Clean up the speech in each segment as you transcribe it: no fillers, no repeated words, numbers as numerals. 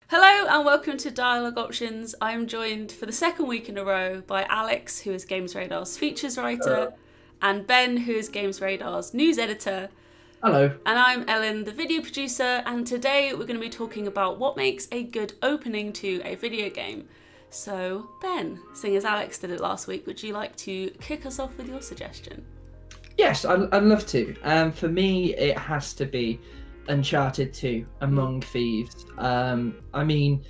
Hello and welcome to Dialogue Options. I'm joined for the second week in a row by Alex, who is GamesRadar's features writer, and Ben, who is GamesRadar's news editor. Hello. And I'm Ellen, the video producer, and today we're going to be talking about what makes a good opening to a video game. So, Ben, seeing as Alex did it last week, would you like to kick us off with your suggestion? Yes, I'd love to. For me, it has to be Uncharted 2, Among Thieves. I mean,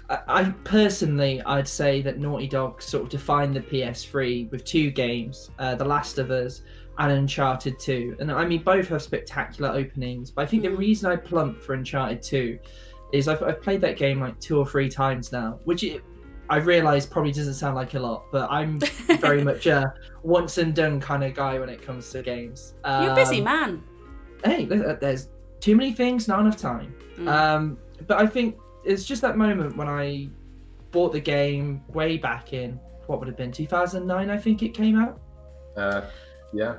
I personally, I'd say that Naughty Dog sort of defined the PS3 with two games, The Last of Us and Uncharted 2. And I mean, both have spectacular openings, but I think the reason I plumped for Uncharted 2 is I've played that game like 2 or 3 times now, which I realise probably doesn't sound like a lot, but I'm very much a once and done kind of guy when it comes to games. You're a busy man. Hey, there's too many things, not enough time. But I think it's just that moment when I bought the game way back in, what would have been 2009, I think it came out. Yeah.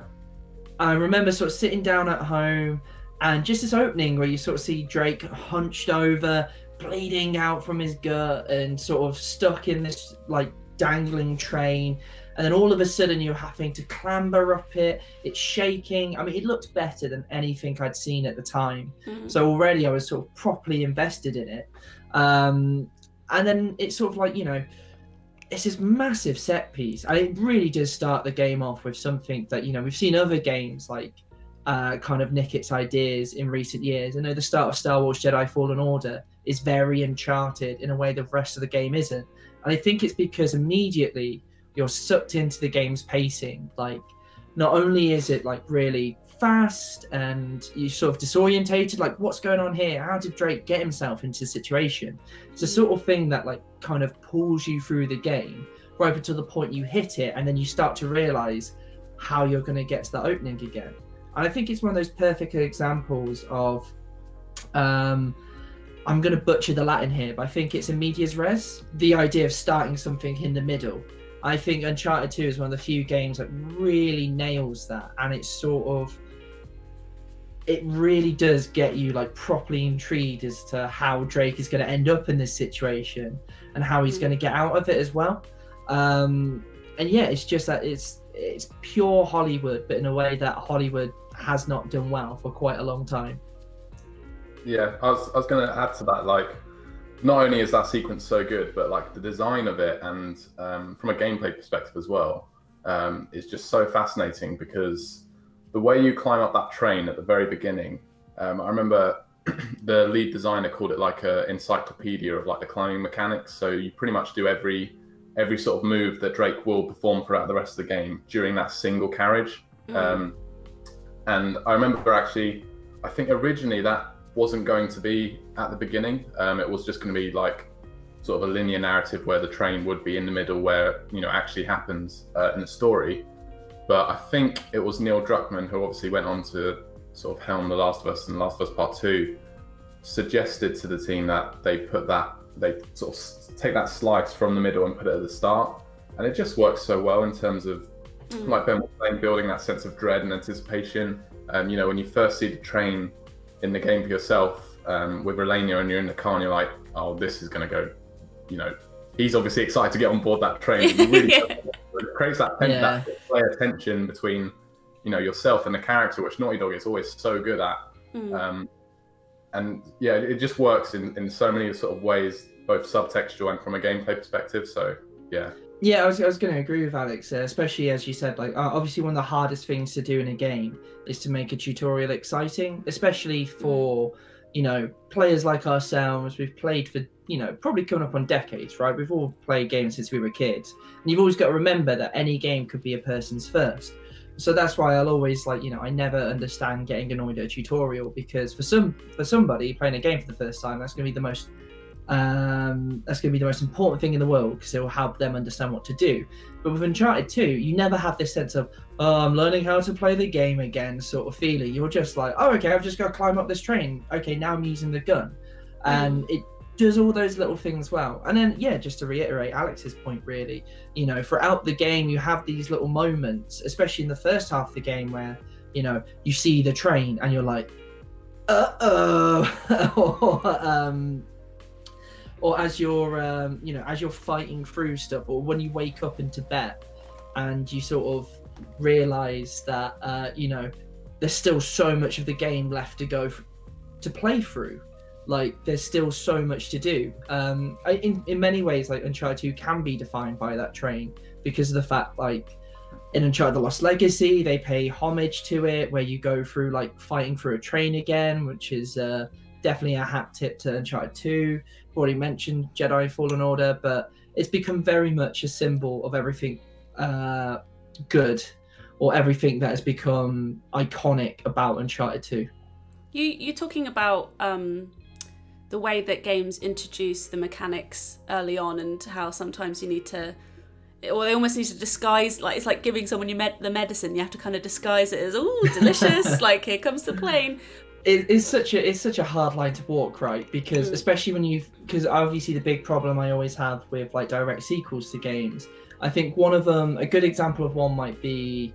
I remember sort of sitting down at home and just this opening where you sort of see Drake hunched over, bleeding out from his gut and sort of stuck in this like dangling train. And then all of a sudden you're having to clamber up it. It's shaking. I mean, it looked better than anything I'd seen at the time. So already I was sort of properly invested in it. And then it's sort of like, you know, it's this massive set piece. And it really does start the game off with something that, you know, we've seen other games like kind of nick its ideas in recent years. I know the start of Star Wars Jedi Fallen Order is very Uncharted in a way the rest of the game isn't. And I think it's because immediately you're sucked into the game's pacing. Like, not only is it like really fast and you sort of disorientated, like what's going on here? How did Drake get himself into the situation? It's the sort of thing that like kind of pulls you through the game right up until the point you hit it, and then you start to realize how you're going to get to that opening again. And I think it's one of those perfect examples of I'm going to butcher the Latin here, but I think it's a medias res, the idea of starting something in the middle. I think Uncharted 2 is one of the few games that really nails that, and it's sort of, it really does get you like properly intrigued as to how Drake is going to end up in this situation and how he's going to get out of it as well. And yeah, it's just that it's pure Hollywood, but in a way that Hollywood has not done well for quite a long time. Yeah, I was going to add to that, like, not only is that sequence so good, but like the design of it and from a gameplay perspective as well, is just so fascinating, because the way you climb up that train at the very beginning, I remember the lead designer called it like an encyclopedia of like the climbing mechanics. So you pretty much do every sort of move that Drake will perform throughout the rest of the game during that single carriage. And I remember actually, I think originally that wasn't going to be at the beginning. It was just going to be like sort of a linear narrative where the train would be in the middle where, you know, actually happens in the story. But I think it was Neil Druckmann, who obviously went on to sort of helm The Last of Us and The Last of Us Part 2, suggested to the team that they sort of take that slice from the middle and put it at the start. And it just works so well in terms of, like Ben was saying, building that sense of dread and anticipation. You know, when you first see the train in the game for yourself with Relania and you're in the car and you're like, oh, this is going to go, you know, he's obviously excited to get on board that train. It really it creates that player tension between, you know, yourself and the character, which Naughty Dog is always so good at. And yeah, it just works in so many sort of ways, both subtextual and from a gameplay perspective. So yeah. Yeah, I was going to agree with Alex, especially as you said, like obviously one of the hardest things to do in a game is to make a tutorial exciting, especially for, you know, players like ourselves. We've played for, you know, probably coming up on decades, right? We've all played games since we were kids. And you've always got to remember that any game could be a person's first. So that's why I'll always, like, you know, I never understand getting annoyed at a tutorial, because for somebody playing a game for the first time, that's going to be the most important thing in the world, because it will help them understand what to do. But with Uncharted 2, you never have this sense of, oh, I'm learning how to play the game again sort of feeling. You're just like, oh, okay, I've just got to climb up this train. Okay, now I'm using the gun. And it does all those little things well. And then, yeah, just to reiterate Alex's point, really, you know, throughout the game, you have these little moments, especially in the first half of the game, where, you know, you see the train and you're like, or as you're as you're fighting through stuff, or when you wake up into bed and you sort of realize that there's still so much of the game left to go to play through. Like there's still so much to do. In many ways, like Uncharted 2 can be defined by that train, because of the fact, like in Uncharted: The Lost Legacy, they pay homage to it, where you go through like fighting through a train again, which is definitely a hat tip to Uncharted 2. Already mentioned Jedi Fallen Order, but it's become very much a symbol of everything good, or everything that has become iconic about Uncharted 2. You're talking about the way that games introduce the mechanics early on, and how sometimes you need to, or they almost need to disguise, like it's like giving someone the medicine. You have to kind of disguise it as, oh, delicious, like here comes the plane. It's such a hard line to walk, right? Because especially because obviously the big problem I always have with like direct sequels to games, I think one of them, a good example of one might be,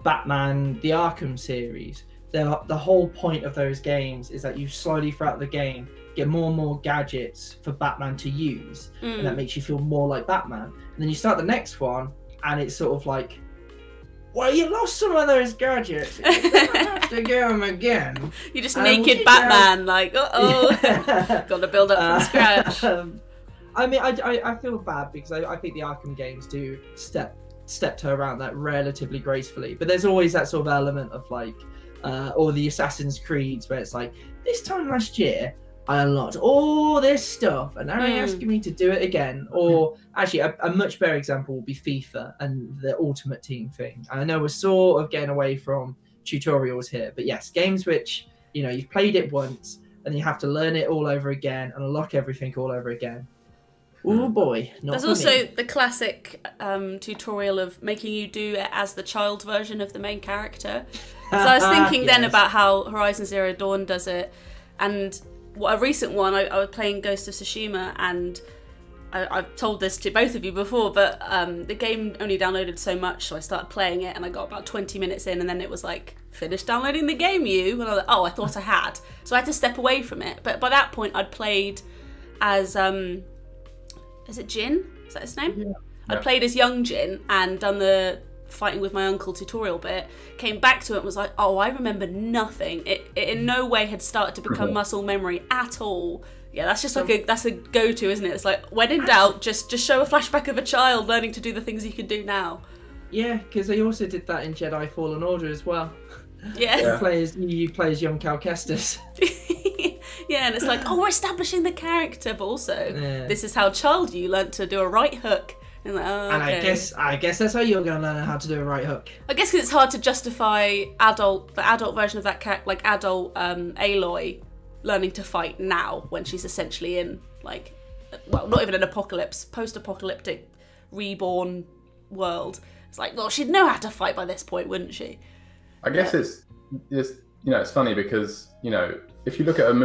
Batman, the Arkham series. The whole point of those games is that you slowly throughout the game get more and more gadgets for Batman to use, and that makes you feel more like Batman. And then you start the next one, and it's sort of like, well, you lost some of those gadgets. You're gonna have to get them again. You're just naked Batman, like, got to build up from scratch. I mean, I feel bad because I think the Arkham games do step her around that relatively gracefully, but there's always that sort of element of like, or the Assassin's Creeds where it's like, this time last year I unlocked all this stuff and now you're asking me to do it again. Or actually a much better example would be FIFA and the Ultimate Team thing. I know we're sort of getting away from tutorials here, but yes, games which you've played it once and you have to learn it all over again and unlock everything all over again. Oh boy. There's also the classic tutorial of making you do it as the child version of the main character. So I was thinking then about how Horizon Zero Dawn does it, and a recent one, I was playing Ghost of Tsushima, and I've told this to both of you before, but the game only downloaded so much, so I started playing it and I got about 20 minutes in, and then it was like, finish downloading the game, you. And I was like, oh, I thought I had. So I had to step away from it. But by that point, I'd played as... is it Jin? Is that his name? Yeah. I played as young Jin and done the fighting with my uncle tutorial bit, came back to it and was like, oh, I remember nothing. It in no way had started to become muscle memory at all. Yeah, that's just like that's a go-to, isn't it? It's like, when in doubt, just show a flashback of a child learning to do the things you can do now. Yeah, because they also did that in Jedi Fallen Order as well. Yeah. You play as young Cal Kestis. Yeah, and it's like, oh, we're establishing the character, but also this is how child you learnt to do a right hook. And, like, oh, okay. And I guess that's how you're going to learn how to do a right hook. I guess because it's hard to justify the adult version of that character, like adult Aloy learning to fight now when she's essentially in like, well, not even an apocalypse, post-apocalyptic reborn world. It's like, well, she'd know how to fight by this point, wouldn't she? I guess it's it's funny because if you look at an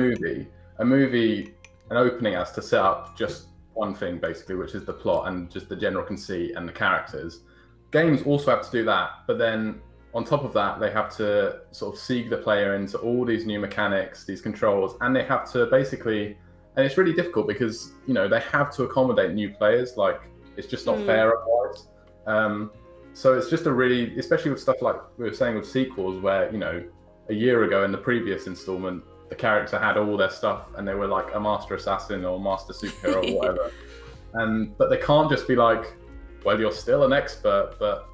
opening has to set up just one thing basically, which is the plot and just the general conceit and the characters. Games also have to do that, but then on top of that, they have to sort of seek the player into all these new mechanics, these controls, and they have to basically, and it's really difficult because they have to accommodate new players. Like it's just not fair otherwise. So it's just a really, especially with stuff like we were saying with sequels, where a year ago in the previous installment, the character had all their stuff and they were like a master assassin or master superhero or whatever. But they can't just be like, well, you're still an expert, but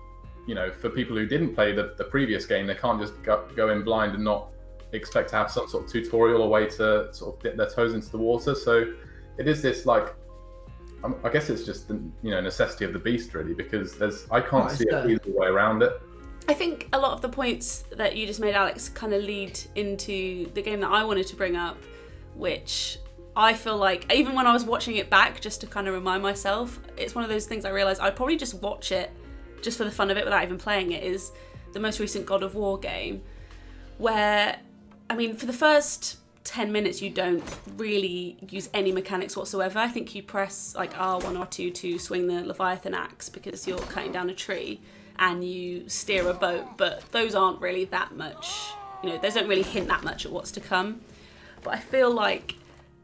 for people who didn't play the previous game, they can't just go in blind and not expect to have some sort of tutorial or way to sort of dip their toes into the water. So it is this like, I guess it's just the necessity of the beast really, because I can't see a easy way around it. I think a lot of the points that you just made, Alex, kind of lead into the game that I wanted to bring up, which I feel like, even when I was watching it back, just to kind of remind myself, it's one of those things I realised I'd probably just watch it just for the fun of it without even playing it, is the most recent God of War game, where, I mean, for the first 10 minutes you don't really use any mechanics whatsoever. I think you press like R1 or R2 to swing the Leviathan axe because you're cutting down a tree, and you steer a boat, but those aren't really that much, those don't really hint that much at what's to come. But I feel like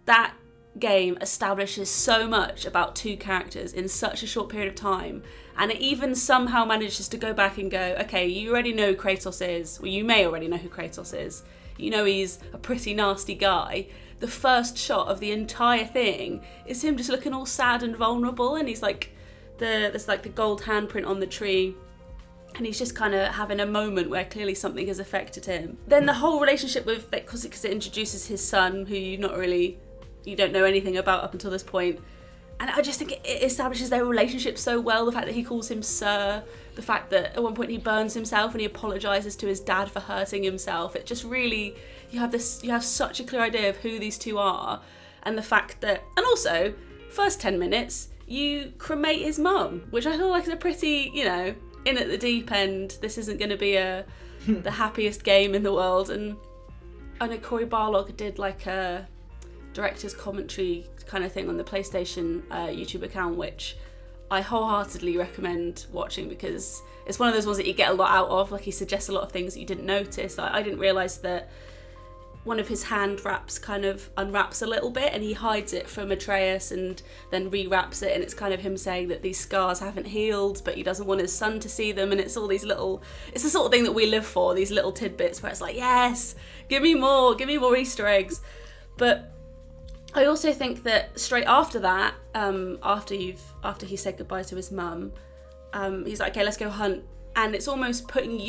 that game establishes so much about two characters in such a short period of time, and it even somehow manages to go back and go, okay, you already know who Kratos is, well, you may already know who Kratos is, you know he's a pretty nasty guy. The first shot of the entire thing is him just looking all sad and vulnerable, and he's like, there's like the gold handprint on the tree, and he's just kind of having a moment where clearly something has affected him. Then the whole relationship with, because it introduces his son, who you don't know anything about up until this point. And I just think it establishes their relationship so well. The fact that he calls him sir, the fact that at one point he burns himself and he apologises to his dad for hurting himself. It just really, you have such a clear idea of who these two are. And the fact that, and also, first 10 minutes, you cremate his mum, which I feel like is a pretty, in at the deep end, this isn't going to be the happiest game in the world. And I know Cory Barlog did like a director's commentary kind of thing on the PlayStation YouTube account, which I wholeheartedly recommend watching, because it's one of those ones that you get a lot out of. Like, he suggests a lot of things that you didn't notice. I didn't realise that one of his hand wraps kind of unwraps a little bit, and he hides it from Atreus and then rewraps it, and it's kind of him saying that these scars haven't healed, but he doesn't want his son to see them. And it's all these little, it's the sort of thing that we live for, these little tidbits where it's like, yes, give me more Easter eggs. But I also think that straight after that, after he said goodbye to his mum, he's like, okay, let's go hunt. And it's almost putting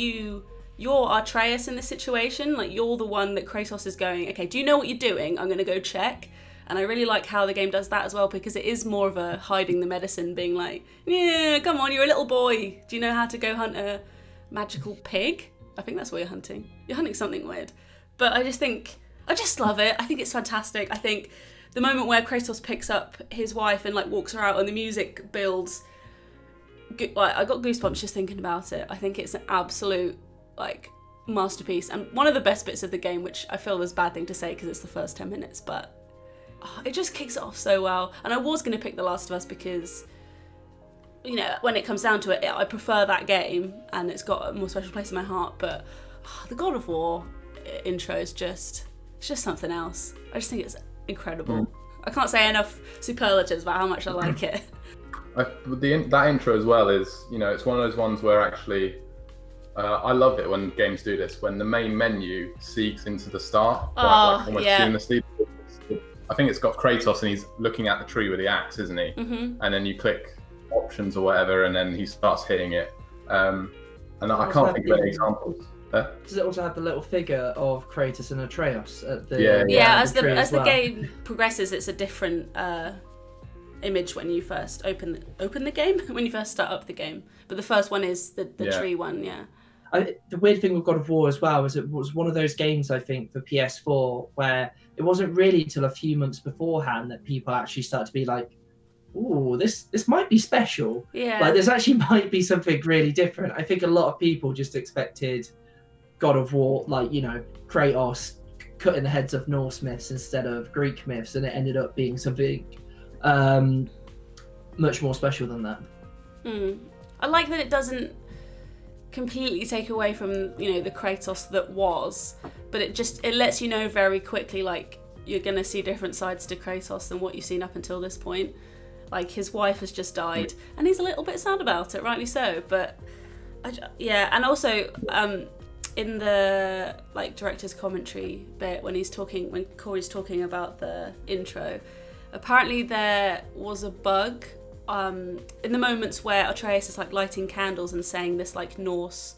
you're Atreus in this situation. Like, you're the one that Kratos is going, okay, do you know what you're doing? I'm going to go check. And I really like how the game does that as well, because it is more of a hiding the medicine, being like, yeah, come on, you're a little boy. Do you know how to go hunt a magical pig? I think that's what you're hunting. You're hunting something weird. But I just love it. I think it's fantastic. I think the moment where Kratos picks up his wife and like walks her out and the music builds, like, I got goosebumps just thinking about it. I think it's an absolute like masterpiece, and one of the best bits of the game, which I feel is a bad thing to say because it's the first 10 minutes, but it just kicks it off so well. And I was going to pick The Last of Us because, when it comes down to it, I prefer that game and it's got a more special place in my heart, but the God of War intro is it's just something else. I just think it's incredible. I can't say enough superlatives about how much I like it. That intro as well is, it's one of those ones where actually I love it when games do this, when the main menu seeks into the start, like almost seamlessly. I think it's got Kratos and he's looking at the tree with the axe, isn't he? Mm-hmm. And then you click options or whatever, and then he starts hitting it. And I can't think of any examples. Does it also have the little figure of Kratos and Atreus at the as the game progresses, it's a different image when you first open the game, when you first start up the game. But the first one is the tree one, the weird thing with God of War as well is it was one of those games, I think, for PS4 where it wasn't really till a few months beforehand that people actually start to be like, ooh, this might be special. Yeah. Like, this actually might be something really different. I think a lot of people just expected God of War, like, Kratos cutting the heads of Norse myths instead of Greek myths, and it ended up being something much more special than that. I like that it doesn't completely take away from the Kratos that was, but it lets you know very quickly, like, you're gonna see different sides to Kratos than what you've seen up until this point. Like, his wife has just died and he's a little bit sad about it, rightly so, but and also in the like director's commentary bit, when Cory's talking about the intro, apparently there was a bug in the moments where Atreus is like lighting candles and saying this like Norse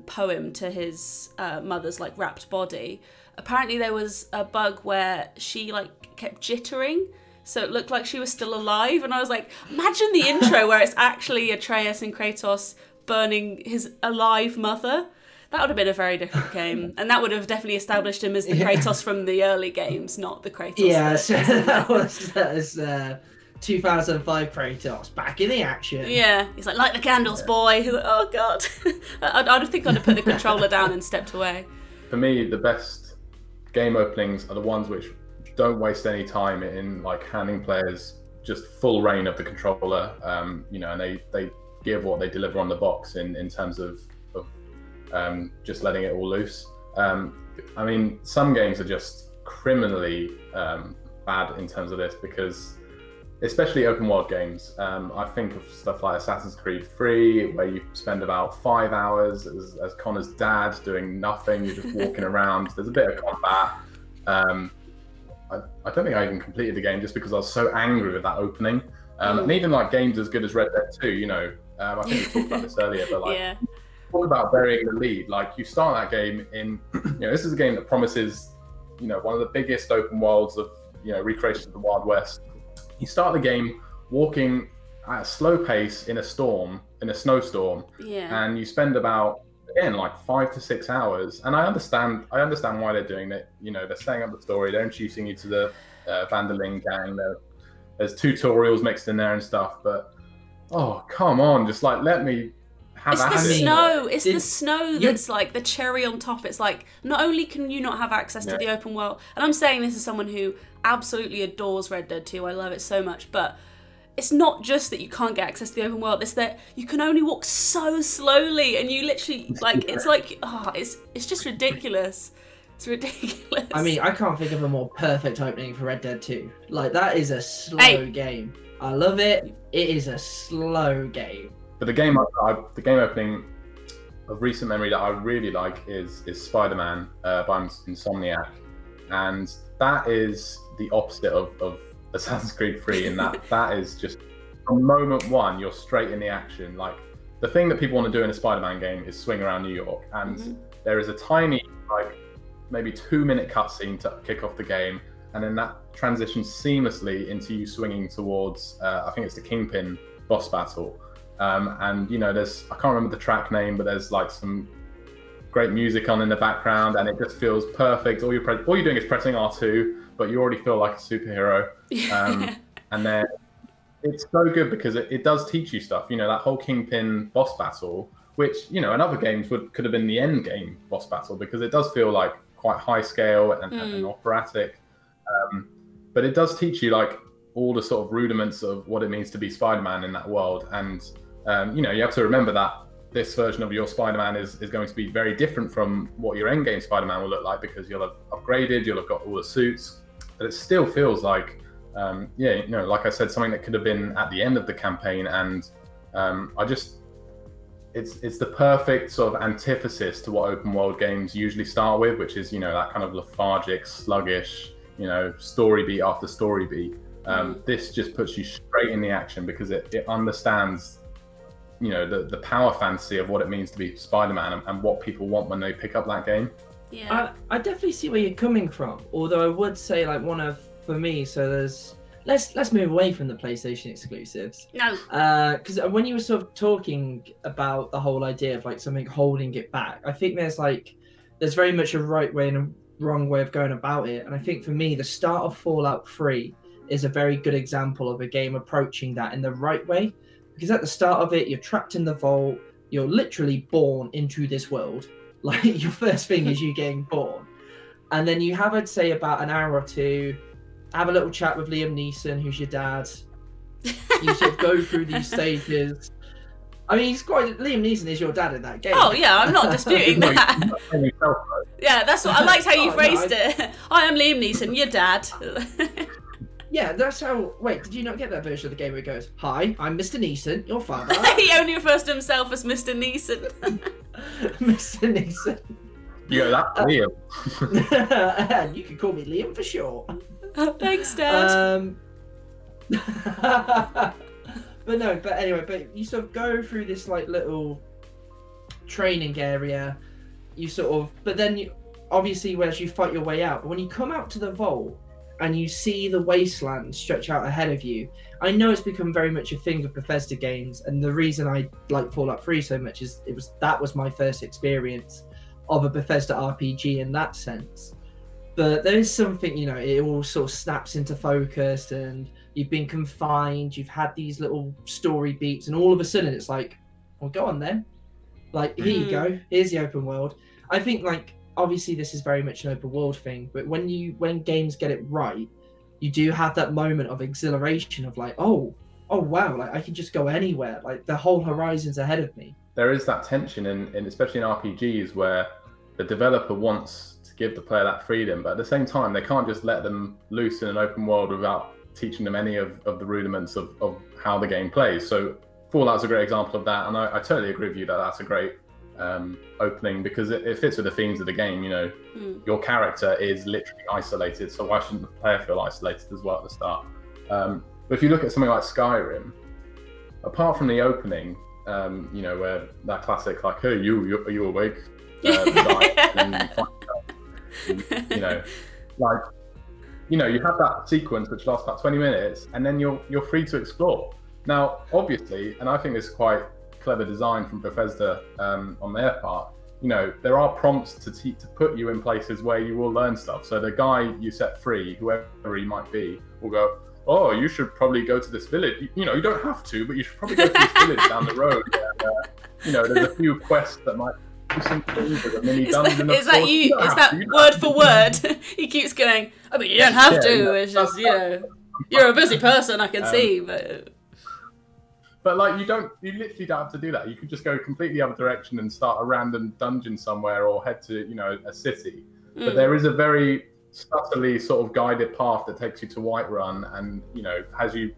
poem to his mother's like wrapped body. Apparently there was a bug where she like kept jittering, so it looked like she was still alive, and I was like, imagine the intro where it's actually Atreus and Kratos burning his alive mother. That would have been a very different game, and that would have definitely established him as the Kratos from the early games, not the Kratos. Yeah, so that was 2005 Kratos back in the action. Yeah, he's like, light the candles, boy. He's like, oh god. I think I'd have put the controller down and stepped away. For me, the best game openings are the ones which don't waste any time in like handing players just full reign of the controller. And they give what they deliver on the box in terms of just letting it all loose. Some games are just criminally bad in terms of this, because especially open world games, I think of stuff like Assassin's Creed 3, where you spend about 5 hours as Connor's dad doing nothing. You're just walking around. There's a bit of combat. I don't think I even completed the game just because I was so angry with that opening. And even like games as good as Red Dead 2, you know, I think we talked about this earlier, but like, talk about burying the lead. Like, you start that game in, you know, this is a game that promises, you know, one of the biggest open worlds of, you know, recreation of the Wild West. You start the game walking at a slow pace in a snowstorm, and you spend about, again, like 5 to 6 hours. And I understand why they're doing it. You know, they're setting up the story, they're introducing you to the Van der Ling gang. There's tutorials mixed in there and stuff, but oh, come on, just like let me have it's the snow. It's the snow that's like the cherry on top. It's like, not only can you not have access to the open world, and I'm saying this as someone who absolutely adores Red Dead 2, I love it so much, but it's not just that you can't get access to the open world, it's that you can only walk so slowly, and you literally, like, it's like, oh, it's just ridiculous. It's ridiculous. I mean, I can't think of a more perfect opening for Red Dead 2. Like, that is a slow game. I love it. It is a slow game. But the game opening of recent memory that I really like is Spider-Man by Insomniac, and that is the opposite of Assassin's Creed 3 in that is just, from moment one, you're straight in the action. Like, the thing that people want to do in a Spider-Man game is swing around New York, and there is a tiny, like, maybe 2-minute cutscene to kick off the game, and then that transitions seamlessly into you swinging towards, I think it's the Kingpin boss battle. And you know, I can't remember the track name, but there's like some great music on in the background, and it just feels perfect. All you're doing is pressing R2, but you already feel like a superhero. And then it's so good because it does teach you stuff. You know, that whole Kingpin boss battle, which, you know, in other games could have been the end game boss battle, because it does feel like quite high scale and operatic. But it does teach you like all the sort of rudiments of what it means to be Spider-Man in that world. And you know, you have to remember that this version of your Spider-Man is going to be very different from what your endgame Spider-Man will look like, because you'll have upgraded, you'll have got all the suits, but it still feels like, yeah, you know, like I said, something that could have been at the end of the campaign. And it's the perfect sort of antithesis to what open world games usually start with, which is, you know, that kind of lethargic, sluggish, you know, story beat after story beat. This just puts you straight in the action, because it understands, you know, the power fantasy of what it means to be Spider-Man and what people want when they pick up that game. Yeah, I definitely see where you're coming from. Although I would say, like, for me, so there's let's move away from the PlayStation exclusives. No. Because when you were sort of talking about the whole idea of like something holding it back, I think there's very much a right way and a wrong way of going about it. And I think for me, the start of Fallout 3 is a very good example of a game approaching that in the right way. Because at the start of it, you're trapped in the vault. You're literally born into this world. Like, your first thing is you getting born. And then you have, I'd say, about an hour or two, have a little chat with Liam Neeson, who's your dad. You sort of go through these stages. I mean, Liam Neeson is your dad in that game. Oh, yeah, I'm not disputing that. Yeah, that's what I liked how you phrased it. I am Liam Neeson, your dad. Yeah, that's how... Wait, did you not get that version of the game where it goes, "Hi, I'm Mr. Neeson, your father." He only refers to himself as Mr. Neeson. Mr. Neeson. Yeah, that's Liam. And you can call me Liam for short. Thanks, Dad. But anyway, you sort of go through this like little training area. But then obviously, as you fight your way out, but when you come out to the vault and you see the wasteland stretch out ahead of you, I know it's become very much a thing of Bethesda games, and the reason I like Fallout 3 so much is that was my first experience of a Bethesda RPG in that sense. But there is something, you know, it all sort of snaps into focus, and you've been confined, you've had these little story beats, and all of a sudden it's like, well, go on then. Like, here you go, here's the open world. I think, like, obviously this is very much an open world thing, but when games get it right, you do have that moment of exhilaration of like, oh wow, like I can just go anywhere, like the whole horizon's ahead of me. There is that tension in especially in RPGs where the developer wants to give the player that freedom, but at the same time, they can't just let them loose in an open world without teaching them any of the rudiments of how the game plays. So Fallout's a great example of that, and I totally agree with you that that's a great opening, because it fits with the themes of the game. You know, your character is literally isolated, so why shouldn't the player feel isolated as well at the start? But if you look at something like Skyrim, apart from the opening, you know, where that classic like, hey, are you awake? And you know, like, you know, you have that sequence which lasts about 20 minutes, and then you're free to explore. Now, obviously, and I think it's quite clever design from Bethesda on their part, you know, there are prompts to put you in places where you will learn stuff. So the guy you set free, whoever he might be, will go, oh, you should probably go to this village. You know, you don't have to, but you should probably go to this village down the road. You know, there's a few quests that might do some things. There's a mini dungeon. Is that word for word? He keeps going, I mean, you don't have to. It's just, you know, you're a busy person, I can see, but... But like, you literally don't have to do that. You could just go completely other direction and start a random dungeon somewhere, or head to, you know, a city. But there is a very subtly sort of guided path that takes you to Whiterun, and, you know, has you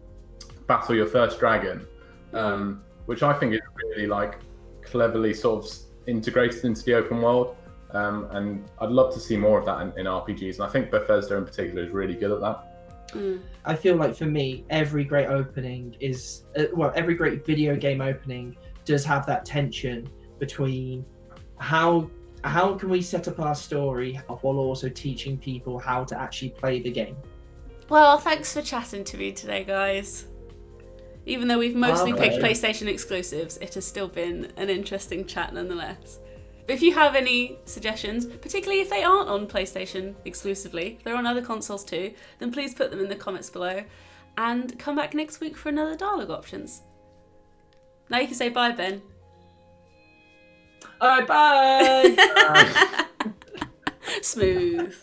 battle your first dragon, which I think is really like cleverly sort of integrated into the open world. And I'd love to see more of that in RPGs. And I think Bethesda in particular is really good at that. I feel like for me, every great opening is, every great video game opening does have that tension between how can we set up our story while also teaching people how to actually play the game. Well, thanks for chatting to me today, guys. Even though we've mostly picked PlayStation exclusives, it has still been an interesting chat nonetheless. If you have any suggestions, particularly if they aren't on PlayStation exclusively, if they're on other consoles too, then please put them in the comments below, and come back next week for another dialogue options. Now you can say bye, Ben. Alright, bye! Smooth.